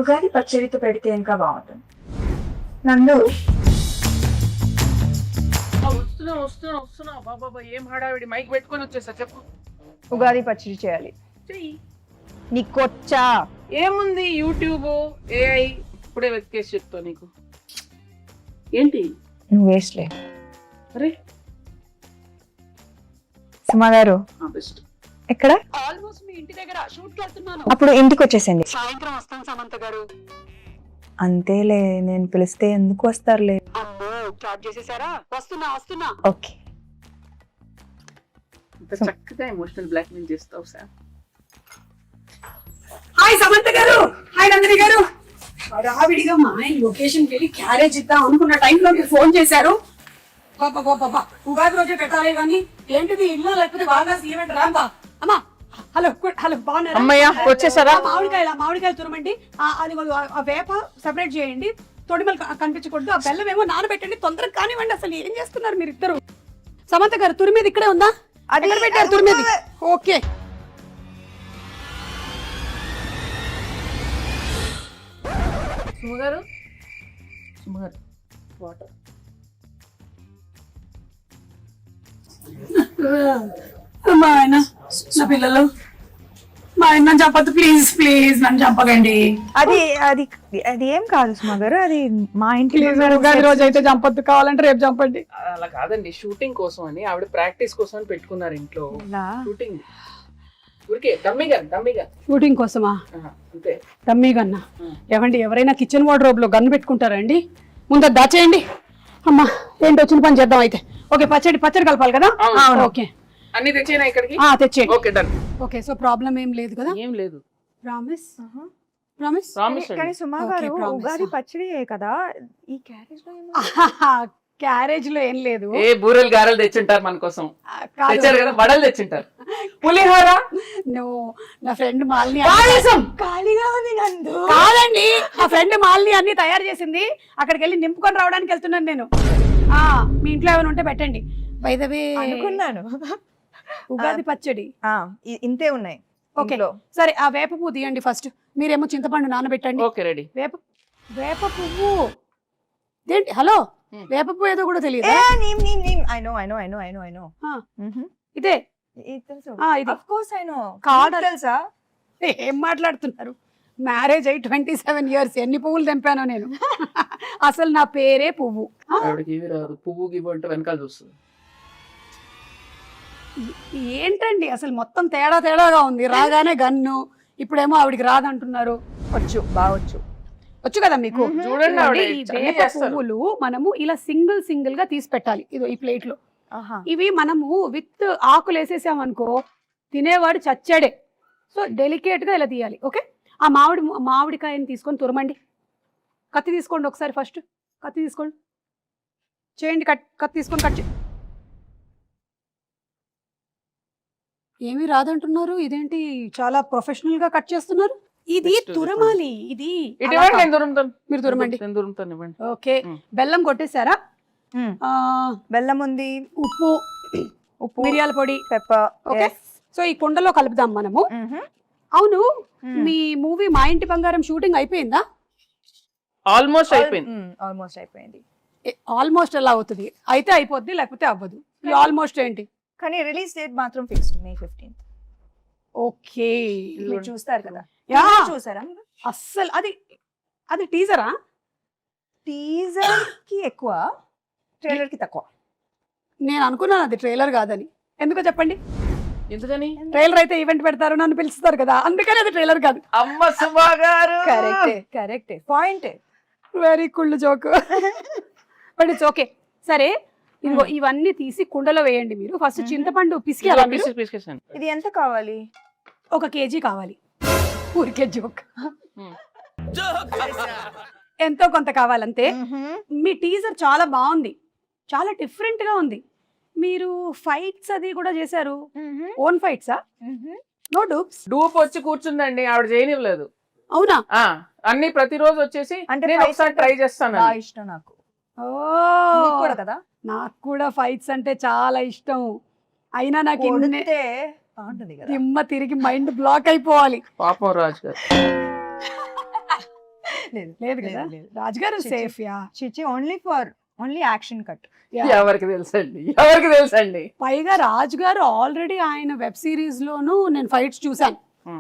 ఉగాది పచ్చడితో పెడితే ఇంకా బాగుంటుంది. నందు వస్తున్నా బాబా ఏం హడావిడి మైక్ పెట్టుకొని వచ్చేసా చెప్పు. ఉగాది పచ్చడి చేయాలి. చెయ్యి. నీకొచ్చా? ఏముంది యూట్యూబ్ ఏఐ ఇప్పుడే వెతికేసి చెప్తా నీకు. ఏంటి నువ్వు వేస్ట్లే. అరే సుమా గారు బెస్ట్. ఎక్కడ? ఆల్మోస్ట్ మీ ఇంటి దగ్గర షూట్ కి వెళ్తున్నాను. అప్పుడు ఇంటికి వచ్చేసండి. సాయంత్రం వస్తాను సమంత గారు. అంతేలే, నేను పిలిస్తే ఎందుకు వస్తారులే. అమ్మో స్టార్ట్ చేసేసారా? వస్తున్నా. ఓకే. ఇంత చక్కగా ఎమోషనల్ బ్లాక్ మెయిల్ చేస్తావు సార్. హాయ్ సమంత గారు, హాయ్ నందిని గారు. హడావిడిగా మా ఆయన లొకేషన్ కి వెళ్ళి క్యారేజ్ ఇద్దాం అనుకున్న టైంలో మీరు ఫోన్ చేశారు. బాబా ఉగాది రోజే పెట్టాలి కానీ ఏంటిది ఇల్లు లేకపోతే బాగా ఈవెంట్ రాంబా. అమ్మా హలో బాగున్నారా? అమ్మయ్య వచ్చేసారా? మామిడికాయలు తురమండి. అది ఆ వేప సెపరేట్ చేయండి, తొడిమలు కనిపించకూడదు. ఆ బెల్లం ఏమో నానబెట్టండి, తొందరగా కానివ్వండి. అసలు ఏం చేస్తున్నారు మీరు ఇద్దరు? సమంత గారు తురిమేది ఇక్కడే ఉందా? అది ఎక్కడ పెట్టారు తురిమేది? ఓకే. సుమగారు వాటర్. మా ఆయన నా పిల్లలు, మా ఆయన నన్ను చంపద్దు ప్లీజ్ నన్ను చంపకండి. అది అది అది ఏం కాదు సుమా గారు, అది మా ఇంటి ఉగాది రోజు అయితే చంపద్దు, కావాలంటే రేపు చంపండి. అలా కాదండి, షూటింగ్ కోసం అని ఆవిడ ప్రాక్టీస్ కోసం అని పెట్టుకున్నారు ఇంట్లో. షూటింగ్ ఊరికే డమ్మీగా షూటింగ్ కోసమా? అంతే. డమ్మీ గన్నా? ఏమండి ఎవరైనా కిచెన్ వార్డ్రోబ్ లో గన్ను పెట్టుకుంటారండి? ముందు దాచేయండి. అమ్మా ఏంటి వచ్చిన పని చేద్దాం అయితే. ఓకే, పచ్చడి కలపాలి కదా? ఓకే, అన్ని తెచ్చేనా ఇక్కడికి? తెచ్చేయండి. Okay done. Okay, so problem ఏం లేదు కదా? ఏం లేదు. ప్రామిస్. కానీ సుమా గారు Okay, promise. ఉగాది పచ్చడి కదా, ఈ క్యారేజ్ లో క్యారేజ్ లో ఏం లేదు. ఏ బూరెలు గారెలు తెచ్చుంటారు మన కోసం. కాదు. తెచ్చారు కదా, వడలు తెచ్చుంటారు. పులిహోర. నా ఫ్రెండ్ మాలిని ఖాళీగా ఉంది నందు. కాదండి, నా ఫ్రెండ్ మాలిని అన్ని తయారు చేసింది. అక్కడికి వెళ్ళి నింపుకొని రావడానికి వెళ్తున్నాను నేను. మీ ఇంట్లో ఏమైనా ఉంటే పెట్టండి. బై ద వే అనుకున్నాను ఉగాది పచ్చడి ఇంతే ఉన్నాయి. ఓకే సరే, ఆ వేప పువ్వు తీయండి ఫస్ట్. మీరేమో చింతపండు నానబెట్టండి. Okay ready. వేప పువ్వు ఏంటి? హలో, వేప పువ్వు ఏదో కూడా తెలియదు. ఇదే ఇది తెలుసా? ఏం మాట్లాడుతున్నారు? మ్యారేజ్ అయ్యి 27 years, ఎన్ని పువ్వులు తెంపానో నేను. అసలు నా పేరే పువ్వు. ఆవిడకి ఇవి రాదు, పువ్వు గివ్వు అంటే వెనకాల చూస్తుంది. ఏంటండి అసలు మొత్తం తేడాగా ఉంది. రాగానే గన్ను, ఇప్పుడేమో ఆవిడికి రాదంటున్నారు. వచ్చు కదా మీకు. చూడండి ఆవిడ ఈ వేప పువ్వులు మనము ఇలా సింగిల్ గా తీసి పెట్టాలి. ఇదో ఈ ప్లేట్ లో. ఇవి మనము విత్ ఆకులు వేసేసామనుకో తినేవాడు చచ్చాడే. సో డెలికేట్ గా ఇలా తీయాలి. ఓకే, ఆ మామిడికాయని తీసుకొని తురమండి. కత్తి తీసుకోండి ఒకసారి. ఫస్ట్ కత్తి తీసుకోండి, చేయండి. కత్తి తీసుకొని కట్ చేయండి. ఏమీ రాదంటున్నారు, ఇదేంటి చాలా ప్రొఫెషనల్ గా కట్ చేస్తున్నారు? ఇది తురమాలి. ఇది మీరు తురమండి. ఓకే, బెల్లం కొట్టేశారా? బెల్లం ఉంది, ఉప్పు, మిరియాల పొడి, పెప్పర్. ఓకే, సో ఈ కుండలో కలుపుదాం మనము. అవును, మీ మూవీ మా ఇంటి బంగారం షూటింగ్ అయిపోయిందా? ఆల్మోస్ట్ అయిపోయింది. ఆల్మోస్ట్ ఎలా అవుతుంది? అయితే అయిపోద్ది, లేకపోతే అవ్వదు. ఆల్మోస్ట్ ఏంటి? కానీ రిలీజ్ డేట్ మాత్రం ఫిక్స్డ్ May 15th. ఓకే, మీరు చూస్తారు కదా? చూసారా? అస్సలు అది టీజరా? టీజర్ కి ఎక్కువ, ట్రైలర్ కి తక్కువ. నేను అనుకున్నాను అది ట్రైలర్ కాదని. ఎందుకో చెప్పండి. ఎందుకని? ట్రైలర్ అయితే ఈవెంట్ పెడతారు, నన్ను పిలుస్తారు కదా, అందుకని అది ట్రైలర్ కాదు. అమ్మ సుమా గారు కరెక్టే పాయింట్. వెరీ కుళ్ళు జోక్. But it's okay. సరే, ఇదిగో ఇవన్నీ తీసి కుండలో వేయండి. మీరు ఫస్ట్ చింతపండు పిసికేయాలి. ఇది ఎంత కావాలి? 1 kg కావాలి. ఊరికే జోక్. ఎంతో కొంత కావాలంతే. మీ టీజర్ చాలా బాగుంది, చాలా డిఫరెంట్ గా ఉంది. మీరు ఫైట్స్ అది కూడా చేశారు. ఓన్ ఫైట్సా? No dupes? డూప్ వచ్చి కూర్చుందండి, ఆవిడ చేయనివ్వలేదు. అవునా? అన్ని ప్రతిరోజు వచ్చేసి అంటే ఒకసారి ట్రై చేస్తాను. ఇష్టం నాకు. కదా, నాకు కూడా ఫైట్స్ అంటే చాలా ఇష్టం. అయినా నాకు దిమ్మ తిరిగి మైండ్ బ్లాక్ అయిపోవాలి. పాపం రాజు గారు. లేదు లేదు కదా రాజుగారు చిచి. సేఫ్ యా చిచి ఓన్లీ యాక్షన్ కట్. ఎవరికి తెలుసండి పైగా రాజుగారు ఆల్రెడీ ఆయన వెబ్ సిరీస్ లోను నేను ఫైట్స్ చూసాను.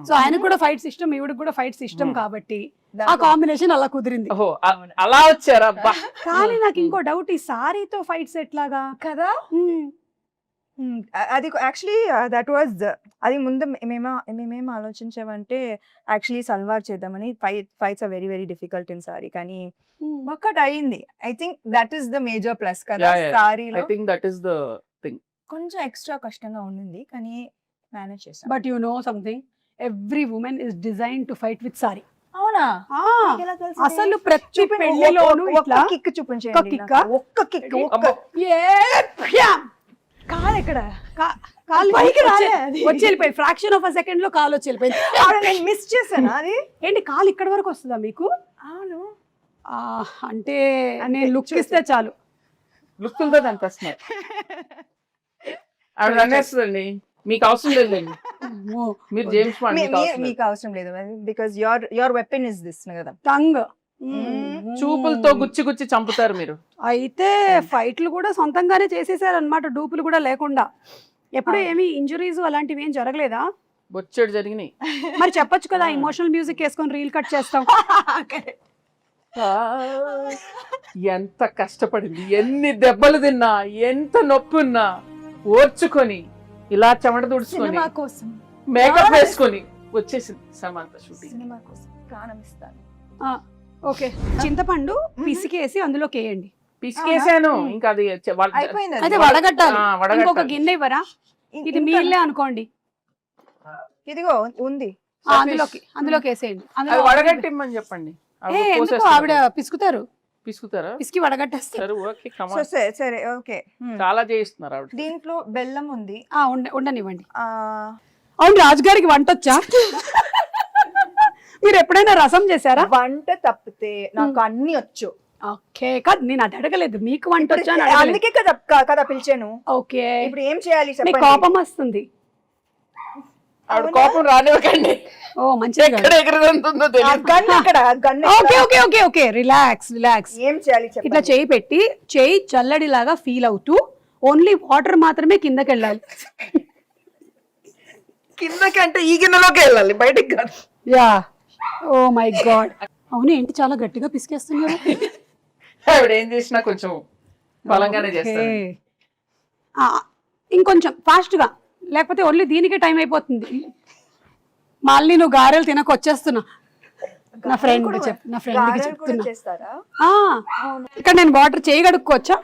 సో ఆయన కూడా ఫైట్స్ ఇష్టం, ఈవిడ కూడా ఫైట్స్ ఇష్టం కాబట్టి ఆ కాంబినేషన్ అలా కుదిరింది. ఓహో అలా వచ్చారా అబ్బా. కానీ నాకు ఇంకో డౌట్, ఈ సారీతో ఫైట్స్ ఎట్లాగా కదా. అది యాక్చువల్లీ దట్ వాజ్ అది ముందు మేమేం ఆలోచించామంటే యాక్చువల్లీ సల్వార్ చేద్దామని. Fights are very very difficult in sari, కానీ ఒక్కటి అయింది. I think that is the major plus కదా Yeah, yeah. సారీలో. I think that is the thing. కొంచెం ఎక్స్ట్రా కష్టంగా ఉండింది కానీ మేనేజ్ చేసాం. But you know something, every women is design to fight with sari. అవునా? ఎలా తెలిసింది? అసలు ప్రతి చూపించండి. పెళ్లిలోనూ ఒక్క ఇట్లా కిక్ చూపించండి. ఒక్క కిక్కా? నాకు. ఒక్క కిక్. అబ్బో. కాదు ఇక్కడ కాలు పైకి రాలే అది. వచ్చి వెళ్ళిపోయింది, ఫ్రాక్షన్ ఆఫ్ అ సెకండ్ లో కాలు వచ్చి వెళ్ళిపోయింది. నేను మిస్ చేశాను అది. ఏంటి కాలు ఇక్కడ వరకు వస్తుందా మీకు? అవును. అంటే నేను లుక్ ఇస్తే చాలు. లుక్కులతో కనిపిస్తున్నారు. ఆవిడ అనేస్తుందండి, మీకు అవసరం లేదండి, అమ్మో, మీరు జేమ్స్ బాండ్, మీకు అవసరం లేదు. మీకు అవసరం లేదు because your weapon is this కదా. టంగ్. చూపులతో గుచ్చి గుచ్చి చంపుతారు మీరు. అయితే ఫైట్లు కూడా సొంతంగానే చేసేసారు అనమాట, డూపులు కూడా లేకుండా. ఎప్పుడు ఏమి ఇంజురీస్ అలాంటివి ఏం జరగలేదా? బొచ్చెడు జరిగినాయి. మరి చెప్పొచ్చు కదా, ఇమోషనల్ మ్యూజిక్ వేసుకొని రీల్ కట్ చేస్తాం. ఎంత కష్టపడింది, ఎన్ని దెబ్బలు తిన్నా, ఎంత నొప్పి ఉన్నా ఓర్చుకొని ఇలా చెమట తుడుచుకొని సినిమా కోసం, మేకప్ వేసుకొని వచ్చేసింది సమంత షూటింగ్. సినిమా కోసం ప్రాణం ఇస్తాను. ఓకే, చింతపండు పిసికేసి అందులోకి వేయండి. పిసికేసాను, ఇంకా అది అయిపోయింది అయితే అది. వడగట్టాలి. వడగట్టాలి. ఇంకొక గిన్నె ఇవ్వరా? ఇది ఇంకా- మీ ఇల్లే అనుకోండి. ఇదిగో ఉంది. అందులోకి వేసేయండి. అది అందులో వడగట్టిమ్మని చెప్పండి. ఆవిడ ఎందుకు పోసేస్తారు. ఆవిడ పిసుకుతారు, పిసుకుతారా? పిసికి వడగట్టేస్తారు. సరే ఓకే, come సో on. సరే ఓకే. చాలా చేయిస్తున్నారు ఆవిడ. దీంట్లో బెల్లం ఉంది. ఉండనివ్వండి. ఆ, అవును, రాజుగారికి వంట వచ్చా? మీరు ఎప్పుడైనా రసం చేశారా? వంట తప్పితే నాకు అన్ని వచ్చు. ఓకే, కాదు నేను అది అడగలేదు, మీకు వంట వచ్చా అని అడగలేదు. అందుకే కదా పిలిచాను. ఓకే, ఇప్పుడు ఏం చేయాలి మీకు చెప్పండి. కోపం వస్తుంది. ఆవిడ కోపం రానివ్వకండి, ఓ మంచిది కాదు. ఎక్కడ ఎగురుతుందో ఆ తెలియదు. గన్ ఎక్కడ? Gun okay okay okay okay, relax. ఏం చేయాలి ఇట్లా చెప్పండి. చేయి పెట్టి చేయి చల్లడిలాగా ఫీల్ అవుతూ ఓన్లీ వాటర్ మాత్రమే కిందకి వెళ్ళాలి. కిందకంటే ఈ గిన్నెలోకి వెళ్ళాలి, బయటికి కాదు. Yeah, oh my God. అవును, ఏంటి చాలా గట్టిగా పిసికేస్తున్నారు? ఆవిడ ఏం చేసినా కొంచెం బలంగానే చేస్తారు. ఓకే. ఇంకొంచెం ఫాస్ట్ గా, లేకపోతే ఓన్లీ దీనికే టైం అయిపోతుంది. మళ్ళీ నువ్వు గారెలు తినక వచ్చేస్తున్నా. నా ఫ్రెండ్ కి గారెలు కూడా చెప్తున్నా. చేస్తారా? ఇక్కడ నేను వాటర్ చేయి కడుక్కోవచ్చా?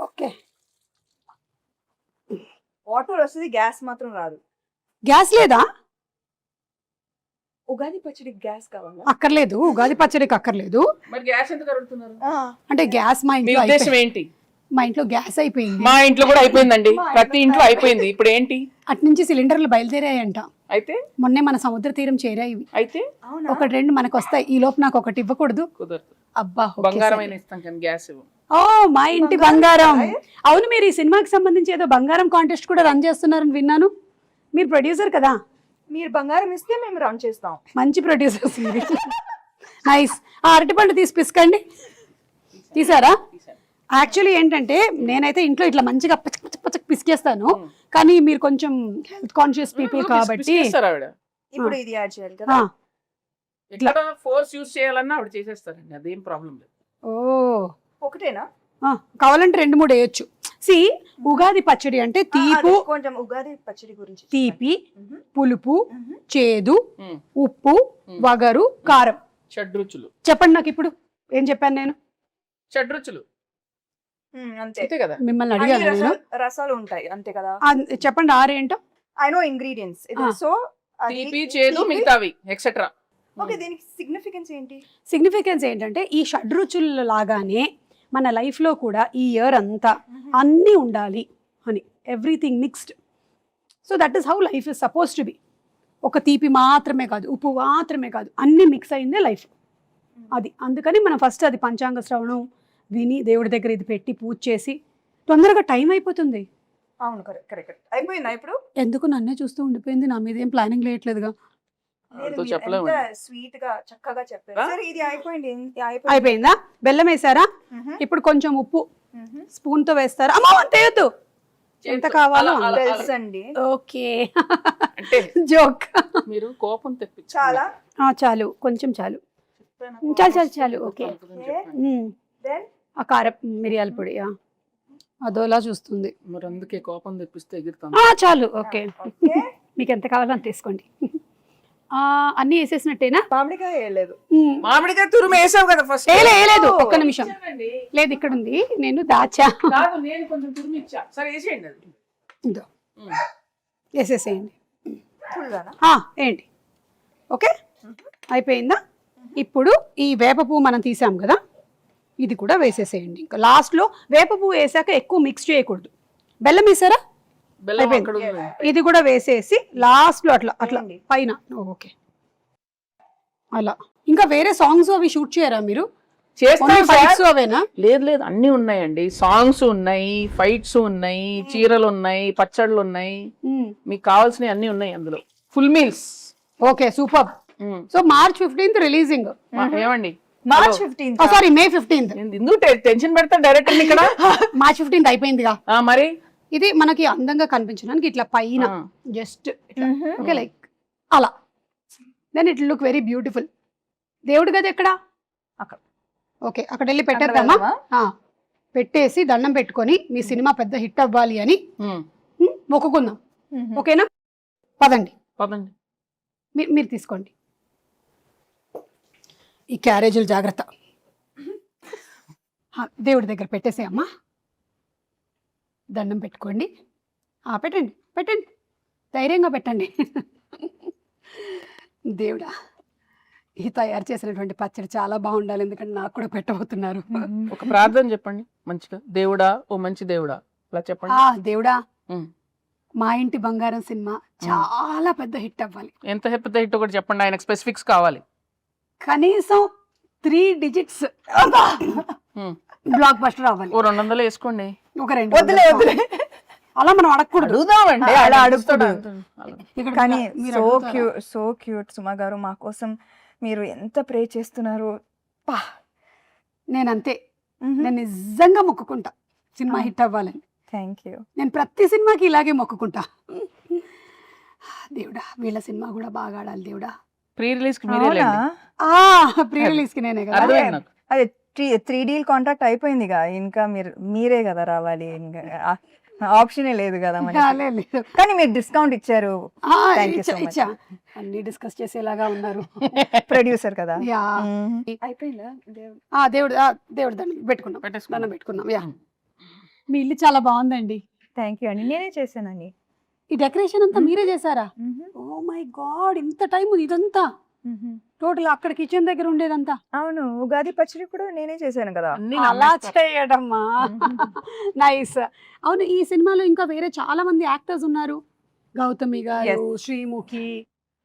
ఓకే, వాటర్ వస్తుంది, గ్యాస్ మాత్రం రాదు. గ్యాస్ లేదా? ఉగాది పచ్చడికి గ్యాస్ కావాలా? అక్కర్లేదు, ఉగాది పచ్చడికి అక్కర్లేదు. మరి గ్యాస్ ఎందుకు అడుగుతున్నారు? అంటే గ్యాస్ మా మీ ఇంట్లో ఉద్దేశం ఏంటి? మా ఇంట్లో గ్యాస్ అయిపోయింది. మా ఇంట్లో కూడా అయిపోయిందండి, ప్రతి ఇంట్లో అయిపోయింది. ఇప్పుడు ఏంటి? అటు నుంచి సిలిండర్లు బయలుదేరాయంట. అయితే మొన్నే మన సముద్ర తీరం చేరాయి ఇవి. అయితే అవునా? ఒకటి రెండు మనకు వస్తాయి, ఈ లోపు నాకు ఒకటి ఇవ్వకూడదు. కుదరదు. అబ్బా, ఓకే, బంగారం సరే. అయినా ఇస్తాం కానీ గ్యాస్ ఇవ్వం. ఓ, మా ఇంటి బంగారం. అవును, మీరు ఈ సినిమాకి సంబంధించి ఏదో బంగారం కాంటెస్ట్ కూడా రన్ చేస్తున్నారని విన్నాను. మీరు ప్రొడ్యూసర్ కదా? మీరు బంగారం ఇస్తే మేము రన్ చేస్తాం. మంచి ప్రొడ్యూసర్స్ మీరు. నైస్. ఆ అరటిపండు తీసి పిసకండి. తీసారా? యాక్చువల్లీ ఏంటంటే నేనైతే ఇంట్లో ఇట్లా మంచిగా పచ్చక్ పచ్చక్ పచ్చక్ పిసికేస్తాను, కానీ మీరు కొంచెం హెల్త్ కాన్షియస్ పీపుల్ కాబట్టి పిసికేస్తారు ఆవిడ. ఇప్పుడు ఇది యాడ్ చేయాలి కదా. ఎట్లా ఫోర్స్ యూజ్ చేయాలన్నా ఆవిడ చేసేస్తారండి, అదేం ప్రాబ్లం లేదు. ఓ, ఒకటేనా? కావాలంటే 2-3 వేయొచ్చు. సి, ఉగాది పచ్చడి అంటే తీపు, అదే కొంచెం ఉగాది పచ్చడి గురించి. తీపి, పులుపు, చేదు, ఉమ్. ఉప్పు, వగరు, కారం. షడ్రుచులు. చెప్పండి నాకు ఇప్పుడు ఏం చెప్పాను నేను? షడ్రుచులు అంతే. అంతే కదా. మిమ్మల్ని అన్ని అడిగాను నేను. రసాలు ఉంటాయి అంతే కదా. చెప్పండి ఆరేంటో. I know ingredients. సో తీపి, చేదు, మిగతావి ఎక్సెట్రా. ఓకే, దీనికి సిగ్నిఫికెన్స్ ఏంటి? సిగ్నిఫికెన్స్ ఏంటంటే ఈ షడ్రుచుల లాగానే మన లైఫ్లో కూడా ఈ ఇయర్ అంతా అన్నీ ఉండాలి అని, everything mixed. So that is how life is suppose to be. ఒక తీపి మాత్రమే కాదు, ఉప్పు మాత్రమే కాదు, అన్నీ మిక్స్ అయిందే లైఫ్. అది అందుకని మనం ఫస్ట్ అది పంచాంగ శ్రవణం విని దేవుడి దగ్గర ఇది పెట్టి పూజ చేసి తొందరగా టైం అయిపోతుంది. అవును, కరెక్ట్. అయిపోయిందా ఇప్పుడు? ఎందుకు నన్నే చూస్తూ ఉండిపోయింది, నా మీద ఏం ప్లానింగ్ లేయట్లేదుగా. వాళ్ళతో చెప్పలేము. స్వీట్ గా చక్కగా చెప్పారు. ఆ? సరే ఇది అయిపోయింది. అయిపోయిందా? బెల్లం వేసారా? మ్మ్. ఇప్పుడు కొంచెం ఉప్పు మ్మ్. స్పూన్ తో వేస్తారా? అమ్మో అంత వేయొద్దు, ఎంత కావాలో అలా, అలా. తెలుసండి. ఓకే. అంటే జోక్. మీరు కోపం తెప్పించారు. చాలా చాలు, కొంచెం చాలు. చాలు ఓకే. Then? ఆ కారం మిరియాల పొడి అదోలా చూస్తుంది. మరి అందుకే కోపం తెప్పిస్తే ఎగురుతాను. చాలు ఓకే. Okay. మీకు ఎంత కావాలో అంత తీసుకోండి. అన్ని వేసేసినట్టేనా? మామిడికాయ వేయలేదు. మామిడికాయ తురుము వేసావు కదా ఫస్ట్. వేయలేదు, ఒక్క నిమిషం. లేదు ఇక్కడ ఉంది, నేను దాచా. కాదు, నేను కొంచెం తురుము ఇచ్చా. సరే వేసేయండి అది. ఇదో వేసేసేయండి. Full గానా? ఏంటి ఓకే అయిపోయిందా? ఇప్పుడు ఈ వేప పువ్వు మనం తీసాం కదా, ఇది కూడా వేసేసేయండి. ఇంకా లాస్ట్లో వేప పువ్వు వేసాక ఎక్కువ మిక్స్ చేయకూడదు. బెల్లం వేసారా? బెల్లం అయిపోయింది. అక్కడ ఉంది. ఇది కూడా వేసేసి లాస్ట్లో అట్లా అట్లా వేయండి. పైన. ఓకే అలా. ఇంకా వేరే సాంగ్స్ అవి షూట్ చేయరా మీరు? చేస్తాం సార్. ఫైట్స్ అవేనా? లేదు లేదు, అన్ని ఉన్నాయండి. సాంగ్స్ ఉన్నాయి, ఫైట్స్ ఉన్నాయి, చీరలు ఉన్నాయి, పచ్చళ్ళు ఉన్నాయి, మీకు కావాల్సినవి అన్ని ఉన్నాయి అందులో. Full meals. Okay super. So March 15th releasing. ఏమండి March 15th. సారీ మే 15th. ఎందుకు టెన్షన్ పెడతా డైరెక్టర్ ఇక్కడ? మార్చ్ 15th అయిపోయిందిగా. మరి ఇది మనకి అందంగా కనిపించడానికి ఇట్లా పైన జస్ట్ ఓకే లైక్ అలా. Then it look very beautiful. దేవుడి గది ఎక్కడ? అక్కడ. ఓకే అక్కడ వెళ్ళి పెట్టేద్దామా? పెట్టేసి దండం పెట్టుకొని మీ సినిమా పెద్ద హిట్ అవ్వాలి అని మొక్కుకుందాం. ఓకేనా? పదండి పదండి. మీరు తీసుకోండి. ఈ క్యారేజీలు జాగ్రత్త. దేవుడి దగ్గర పెట్టేసేయమ్మా. దండం పెట్టుకోండి. పెట్టండి పెట్టండి, ధైర్యంగా పెట్టండి. దేవుడా, ఈ తయారు చేసినటువంటి పచ్చడి చాలా బాగుండాలి, ఎందుకంటే నాకు కూడా పెట్టబోతున్నారు. ఒక ప్రార్థన చెప్పండి మంచిగా. దేవుడా, ఓ మంచి దేవుడా, అలా చెప్పండి. దేవుడా, ఉమ్. మా ఇంటి బంగారం సినిమా చాలా పెద్ద హిట్ అవ్వాలి. ఎంత పెద్ద హిట్ ఒకటి చెప్పండి, ఆయనకు స్పెసిఫిక్స్ కావాలి. కనీసం 3 digits బ్లాక్ బస్టర్ అవ్వాలి. ఓ 200 వేసుకోండి. ఒక 2 వదిలే అలా మనం అడగకూడదు. అడుగుదామండి, అలా అడుగుతాడు. ఇక్కడ కానీ మీరు సో అడుగుతారా? Cute, so cute. సుమ గారు మా కోసం మీరు ఎంత ప్రే చేస్తున్నారు. పా నేను అంతే, నేను నిజంగా మొక్కుకుంటా సినిమా హిట్ అవ్వాలని. Thank you. నేను ప్రతి సినిమాకి ఇలాగే మొక్కుకుంటా. దేవుడా, వీళ్ళ సినిమా కూడా బాగా ఆడాలి దేవుడా. ప్రీ రిలీజ్ కి మీరే లేండి. ప్రీ రిలీజ్ కి నేనే కదా. అర్థమైంది నాకు. అదే 3D కాంట్రాక్ట్ అయిపోయిందిగా, ఇంకా మీరే కదా రావాలి, ఇంకా ఆప్షనే లేదు కదా మనకి. లేదు. కానీ మీరు డిస్కౌంట్ ఇచ్చారు. Thank you so much. ఇచ్చా. అన్ని డిస్కస్ చేసేలాగా ఉన్నారు. ప్రొడ్యూసర్ కదా. యా. అయిపోయిందా? దేవుడు దండం పెట్టుకున్నాం, పెట్టేసుకున్నాం. దండం పెట్టుకున్నాం. యా, మీ ఇల్లు చాలా బాగుందండి. థ్యాంక్ యూ అండి, నేనే చేశానండి. ఈ డెకరేషన్ అంతా మీరే చేశారా? ఓ మై గాడ్, ఇంత టైం ఇదంతా టోటల్ అక్కడ కిచెన్ దగ్గర ఉండేదంతా. అవును, ఉగాది పచ్చడి కూడా నేనే చేశాను కదా. అన్ని అలా నమ్మేస్తారు. చేయడమ్మా. నైస్. అవును, ఈ సినిమాలో ఇంకా వేరే చాలా మంది యాక్టర్స్ ఉన్నారు. గౌతమి గారు, Yes. శ్రీముఖి,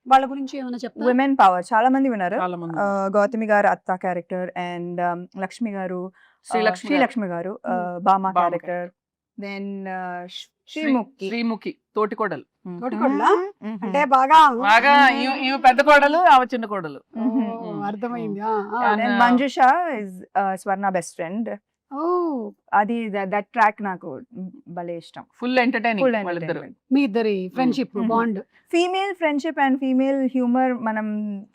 వాళ్ళ గురించి ఏమైనా చెప్తారా? విమెన్ పవర్ చాలా మంది ఉన్నారు. చాలా మంది. గౌతమి గారు అత్త క్యారెక్టర్, అండ్ లక్ష్మి గారు, శ్రీలక్ష్మి గారు బామా బామ క్యారెక్టర్, దెన్ శ్రీముఖి. శ్రీముఖి తోటి కోడలు. తోటికోడలా? అంటే బాగా బాగా ఈమె పెద్ద కోడలు, ఆమె చిన్న కోడలు. ఓ, అర్థమైంది. Then Manjusha is Swarna best friend. ఓ, అది దట్ ట్రాక్ నాకు భలే ఇష్టం. ఫుల్ ఎంటర్టైనింగ్ Full వాళ్ళిద్దరు. entertainment. మీ ఇద్దరి friendship bond female friendship and female humour మనం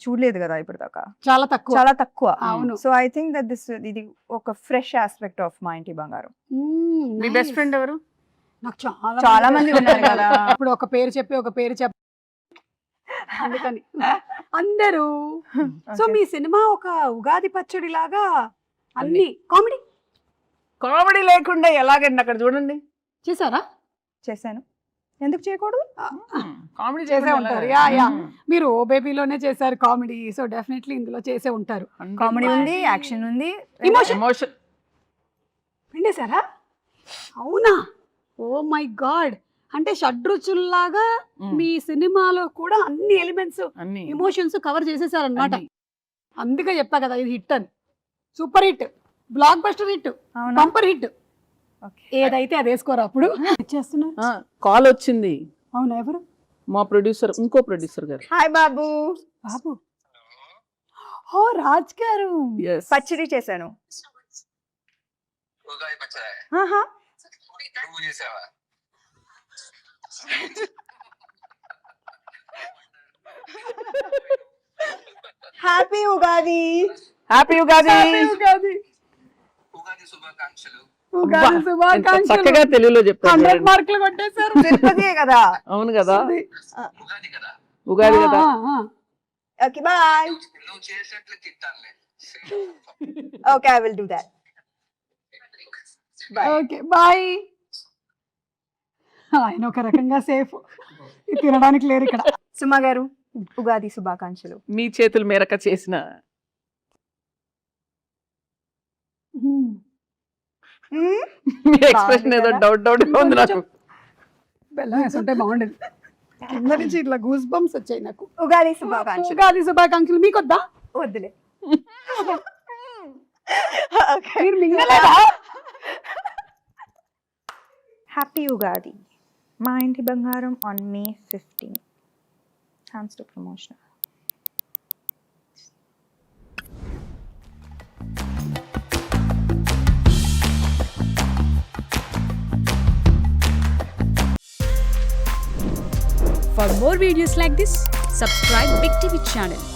చూడలేదు కదా ఇప్పుడు దాకా, చాలా తక్కువ. చాలా తక్కువ. అవును. సో ఐ థింక్ దట్ ఇది ఒక ఫ్రెష్ ఆస్పెక్ట్ ఆఫ్ మా ఇంటి బంగారం. మీ బెస్ట్ ఫ్రెండ్ ఎవరు? నాకు చాలా మంది ఉన్నారు కదా. ఇప్పుడు ఒక పేరు చెప్పి అందుకని అందరూ. సో మీ సినిమా ఒక ఉగాది పచ్చడి లాగా అన్ని కామెడీ కామెడీ లేకుండా ఎలాగండి అక్కడ చూడండి. చేశారా? చేశాను, ఎందుకు చేయకూడదు? కామెడీ చేసే ఉంటారు. యా యా, మీరు ఓ బేబీలోనే చేశారు కామెడీ, సో డెఫినెట్లీ ఇందులో చేసే ఉంటారు. కామెడీ ఉంది, యాక్షన్ ఉంది, ఎమోషన్. పిండేశారా? అవునా? ఓ మై గాడ్, అంటే షడ్రుచుల్లాగా మీ సినిమాలో కూడా అన్ని ఎలిమెంట్స్, అన్ని ఎమోషన్స్ కవర్ చేసేసారనమాట. అందుకే చెప్పా కదా ఇది హిట్ అని. Super hit, blockbuster hit, అవునా? Bumper hit. ఏదైతే అది వేసుకోరా అప్పుడు. చేస్తున్నారు. కాల్ వచ్చింది. అవునా? ఎవరు? మా ప్రొడ్యూసర్, ఇంకో ప్రొడ్యూసర్ గారు. హాయ్ బాబు. బాబు ఓ రాజ్ గారు Yes. పచ్చడి చేశాను. ఉగాది పచ్చడి ఆహా. నువ్వు చేసావా? హ్యాపీ ఉగాది. హ్యాపీ ఉగాది. ఉగాది ఉగాది శుభాకాంక్షలు. ఉగాది ఎంత శుభాకాంక్షలు. చక్కగా తెలుగులో చెప్తారు 100 చూడండి. మార్కులు కొట్టేశారు. తిరుపతియే కదా. అవును కదా, ఉగాది కదా, ఉగాది కదా. Okay bye. నువ్వు చేసినట్లు తింటానులే. Okay I will do that. Bye. Okay bye. ఆయన ఒక రకంగా సేఫ్, తినడానికి లేరు ఇక్కడ. సుమా గారు ఉగాది శుభాకాంక్షలు. మీ చేతుల మేరక చేసిన మీ ఎక్స్ప్రెషన్ ఏదో డౌట్ డౌట్ ఉంది నాకు. బెల్లం వేసుంటే బాగుండేది. కింద నుంచి ఇట్లా గూస్ బంప్స్ వచ్చాయి నాకు. ఉగాది శుభాకాంక్షలు. ఉగాది శుభాకాంక్షలు. మీకు వద్దా? వద్దులే. మీరు మింగలేదా? హ్యాపీ ఉగాది. మా ఇంటి బంగారం on May 15. Thanks to promotion. For more videos like this, subscribe Big TV channel.